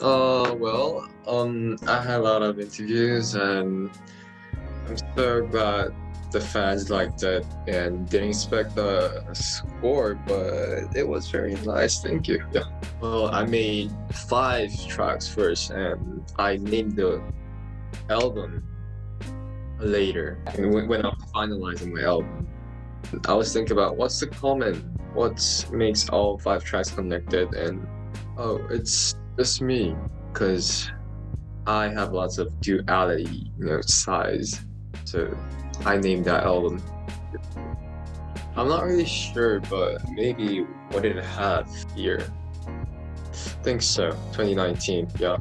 I had a lot of interviews and I'm so glad the fans liked it and didn't expect the score, but it was very nice. Thank you. Yeah. Well, I made 5 tracks first and I named the album later. And when I'm finalizing my album, I was thinking about what makes all 5 tracks connected, and oh, it's just me, because I have lots of duality, sides. So I named that album. I'm not really sure, but maybe what did it have here? I think so. 2019, yeah.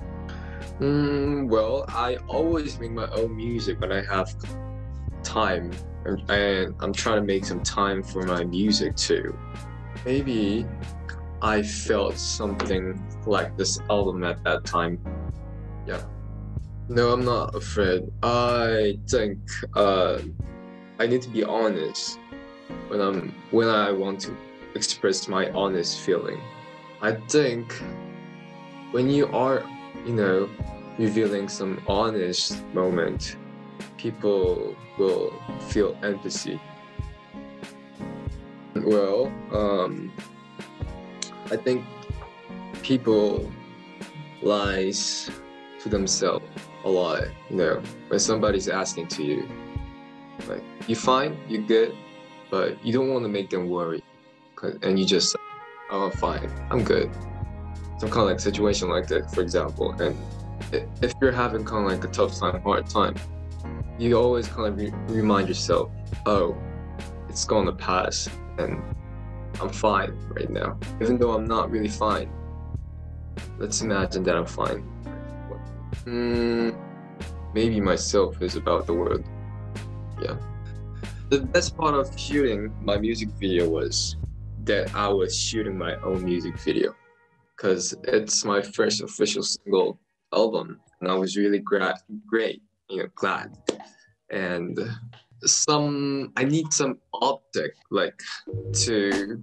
Well, I always make my own music when I have time, and I'm trying to make some time for my music too. Maybe I felt something like this album at that time. Yeah. No, I'm not afraid. I think I need to be honest when I want to express my honest feeling. I think when you are, revealing some honest moment, people will feel empathy. Well, I think people lies to themselves a lot, when somebody's asking to you, like, you fine, you good, but you don't want to make them worry, and you just, oh, fine, I'm good. Some kind of like situation like that, for example, and if you're having kind of like a tough time, hard time, you always kind of remind yourself, oh, it's gonna pass, and I'm fine right now, even though I'm not really fine. Let's imagine that I'm fine. Maybe myself is about the world. Yeah. The best part of shooting my music video was that I was shooting my own music video, because it's my first official single album, and I was really glad, and I need some optic, like, to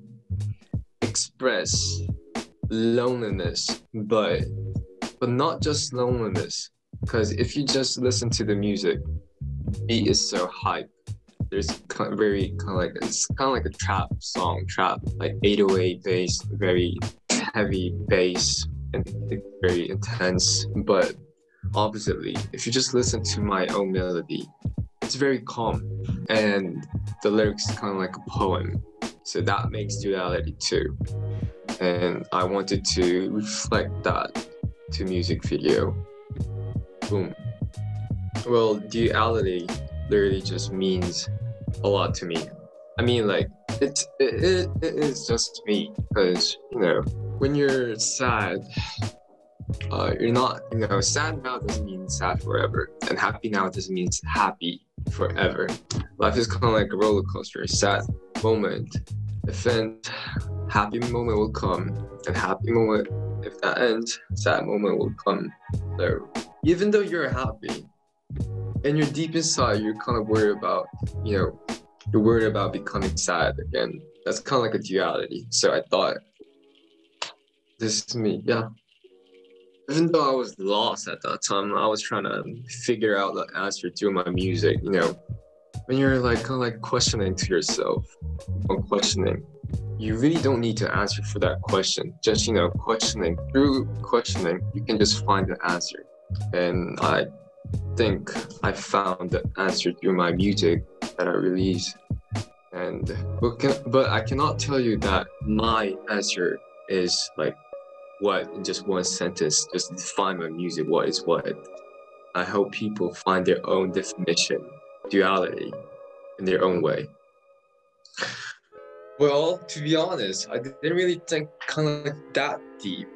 express loneliness, but not just loneliness, because if you just listen to the music, beat is so hype. There's it's kind of like a trap song, like 808 bass, very heavy bass, and very intense. But oppositely, if you just listen to my own melody, it's very calm, and the lyrics kind of like a poem. So that makes duality too. And I wanted to reflect that to music video. Boom. Well, duality literally just means a lot to me. I mean, like, it is just me, because when you're sad, you're not, sad now doesn't mean sad forever, and happy now doesn't mean happy forever. Life is kind of like a roller coaster. Sad moment, if ends, happy moment will come, and happy moment, if that ends, sad moment will come. So even though you're happy, and you're deep inside, you're kind of worried about, you're worried about becoming sad again. That's kind of like a duality. So I thought, this is me, yeah. Even though I was lost at that time, I was trying to figure out the answer through my music. When you're like kind of like questioning to yourself, questioning, you really don't need to answer for that question. Just questioning, through questioning, you can just find the answer. And I think I found the answer through my music that I release. And but I cannot tell you that my answer is like what in just one sentence, just define my music, what is what. I hope people find their own definition, duality, in their own way. Well, to be honest, I didn't really think kind of like that deep.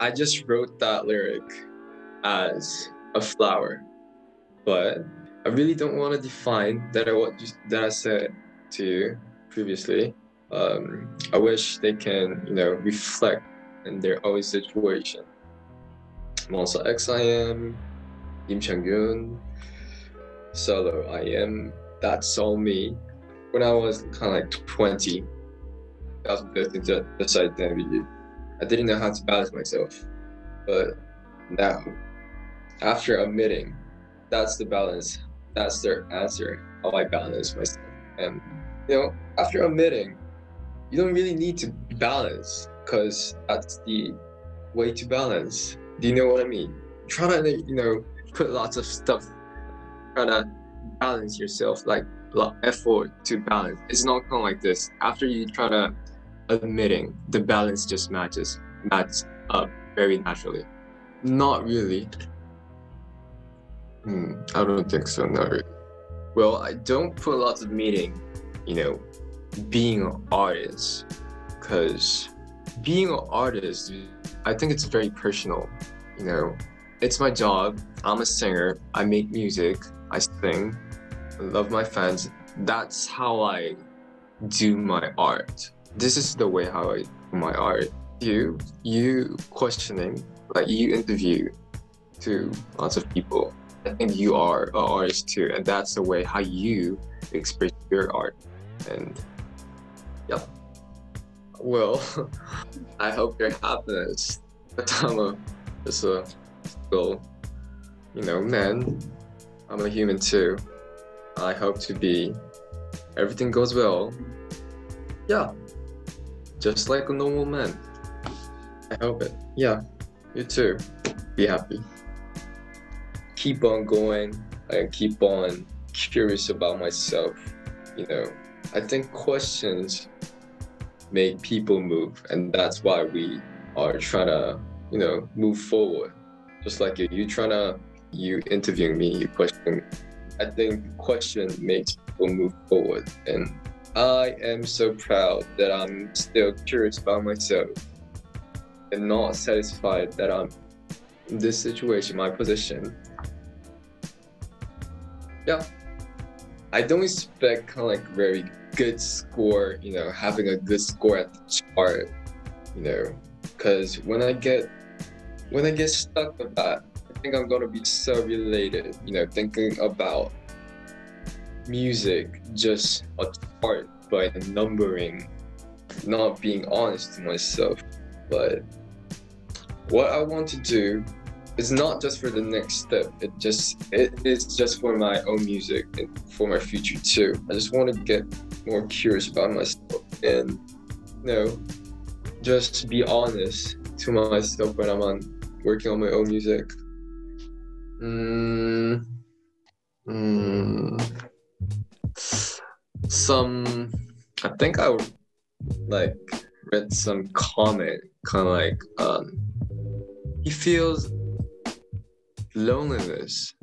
I just wrote that lyric as a flower, but I really don't want to define that I said to you previously. I wish they can, reflect in their own situation. Monsta X IM, Changkyun, solo I am. That's all me. When I was kind of like 20, 2015, this identity, I didn't know how to balance myself, but Now, after admitting, that's the balance. That's their answer. How I balance myself. And after admitting, you don't really need to balance because that's the way to balance. Do you know what I mean? Try to put lots of stuff, try to balance yourself, like effort to balance. It's not kind of like this. After you try to admitting, the balance just matches up very naturally. Not really. I don't think so. Not really. Well, I don't put lots of meaning, being an artist, because being an artist, I think it's very personal. It's my job. I'm a singer. I make music. I sing. I love my fans. That's how I do my art. This is the way how I do my art. You questioning, like you interview to lots of people. I think you are an artist too, and that's the way how you express your art. And yep. Well, I hope your happiness. But I'm just a little, man. I'm a human too. I hope to be. Everything goes well. Yeah. Just like a normal man. I hope it. Yeah. You too. Be happy. Keep on going. I keep on curious about myself. I think questions make people move, and that's why we are trying to, move forward. Just like you interviewing me, you question. I think question makes people move forward, and I am so proud that I'm still curious about myself and not satisfied that I'm in this situation, my position. Yeah, I don't expect kind of like very good score, having a good score at the chart, because when I get stuck with that, I think I'm gonna be so related, thinking about music just a chart by numbering, not being honest to myself. But what I want to do is not just for the next step. It is just for my own music and for my future too. I just want to get more curious about myself and just be honest to myself when I'm working on my own music. I think I read some comment kind of like he feels loneliness,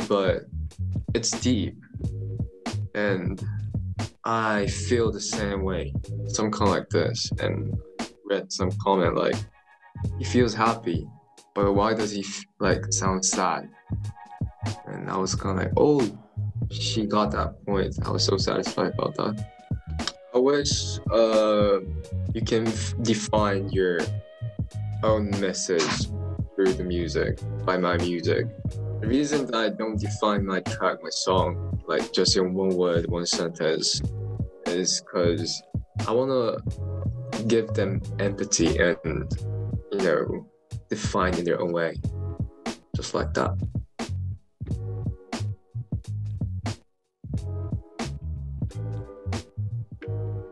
but it's deep, and I feel the same way. Some kind of like this, and read some comment like he feels happy, but why does he sound sad? And I was kind of like, oh, she got that point. I was so satisfied about that. I wish you can define your own message through the music, by my music. The reason that I don't define my track, my song, like just in one word, one sentence, is because I want to give them empathy and, define in their own way. Just like that.